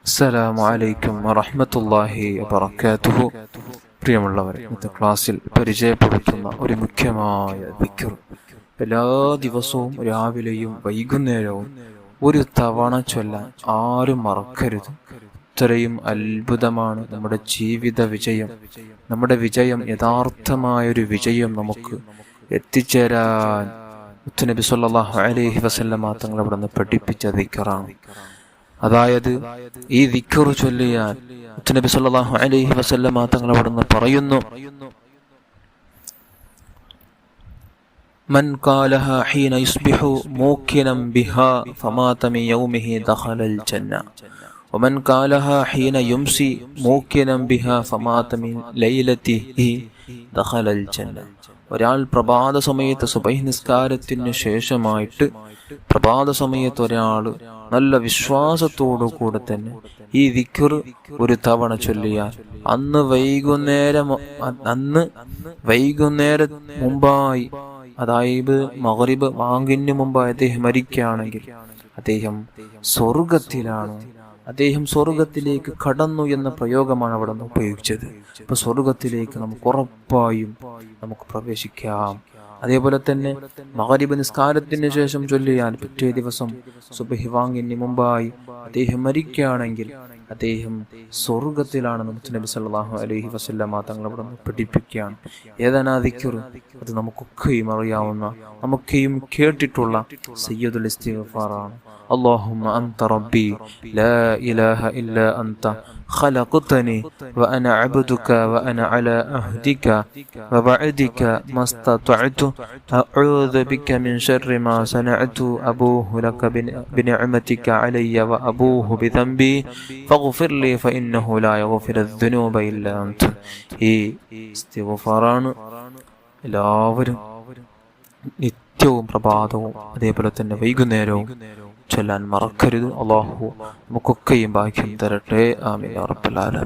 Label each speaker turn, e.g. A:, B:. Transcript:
A: അസ്സലാമു അലൈക്കും വറഹ്മത്തുള്ളാഹി വബറകാതുഹു. പ്രിയമുള്ളവരെ, ഇന്നത്തെ ക്ലാസ്സിൽ പരിചയപ്പെടുത്തുന്ന ഒരു മുഖ്യമായ ദിക്ർ, എല്ലാ ദിവസവും രാവിലെയും വൈകുന്നേരവും ഒരു തവണ ചൊല്ലാൻ ആരും മറക്കരുത്. ഇത്രയും അത്ഭുതമാണ് നമ്മുടെ ജീവിത വിജയം. നമ്മുടെ വിജയം, യഥാർത്ഥമായൊരു വിജയം നമുക്ക് എത്തിച്ചേരാൻ നബി സല്ലല്ലാഹു അലൈഹി വസല്ലമ തങ്ങൾ അവിടെ നിന്ന് പഠിപ്പിച്ച ദിക്റാണ്. അതായത് ഈ ദിക്ർ ചൊല്ലിയാൽ നബി സല്ലല്ലാഹു അലൈഹി വസല്ലമ തങ്ങൾ അവിടെ നിന്ന് പറയുന്നു, മൻ ഖാലഹാ ഹീന യുസ്ബിഹു മൂഖിനൻ ബിഹാ ഫമാത മിൻ യൗമിഹി ദഖലൽ ജന്ന വമൻ ഖാലഹാ ഹീന യുംസി മൂഖിനൻ ബിഹാ ഫമാത മിൻ ലൈലതിഹി ദഖലൽ ജന്ന. ഒരാൾ പ്രഭാത സമയത്ത് സുബഹി നിസ്കാരത്തിന് ശേഷമായിട്ട് പ്രഭാത സമയത്ത് ഒരാൾ നല്ല വിശ്വാസത്തോടു കൂടെ തന്നെ ഈ ദിക്ർ ഒരു തവണ ചൊല്ലിയാൽ അന്ന് വൈകുന്നേരം മുമ്പായി, അതായത് മഗ്രിബ് വാങ്കിന് മുമ്പായി അദ്ദേഹം മരിക്കുകയാണെങ്കിൽ അദ്ദേഹം സ്വർഗത്തിലാണ്. അദ്ദേഹം സ്വർഗത്തിലേക്ക് കടന്നു എന്ന പ്രയോഗമാണ് അവിടെ നിന്ന് ഉപയോഗിച്ചത്. അപ്പൊ സ്വർഗത്തിലേക്ക് നമുക്ക് ഉറപ്പായും നമുക്ക് പ്രവേശിക്കാം. അതേപോലെ തന്നെ മഗ്രിബ് നിസ്കാരത്തിന് ശേഷം ചൊല്ലിയാൽ പിറ്റേ ദിവസം സുബ്ഹി വാങ്ങിന് മുമ്പായി അദ്ദേഹം മരിക്കുകയാണെങ്കിൽ അദ്ദേഹം സ്വർഗത്തിലാണ്. നബി സല്ലല്ലാഹു അലൈഹി വസല്ലമ തങ്ങൾ അവിടെ പഠിപ്പിക്കുകയാണ്. ഏതാണ് ആ ദിക്ർ? അത് നമുക്കൊക്കെയും അറിയാവുന്ന, നമുക്കെയും കേട്ടിട്ടുള്ള സയ്യിദുൽ ഇസ്തിഗ്ഫാറാണ്. اللهم أنت ربي لا إله إلا أنت خلقتني وأنا عبدك وأنا على عهدك ووعدك ما استطعت أعوذ بك من شر ما صنعت أبوه لك بنعمتك علي وأبوه بذنبي فاغفر لي فإنه لا يغفر الذنوب إلا أنت. ഈ ഇസ്തിഗ്ഫാറാണ് എല്ലാവരും നിത്യവും പ്രഭാതവും അതേപോലെ തന്നെ വൈകുന്നേരവും ചൊല്ലാൻ മറക്കരുത്. അല്ലാഹു നമുക്കൊക്കെയും ഭാഗ്യം തരട്ടെ. ആമീൻ യാ റബ്ബൽ ആലമീൻ.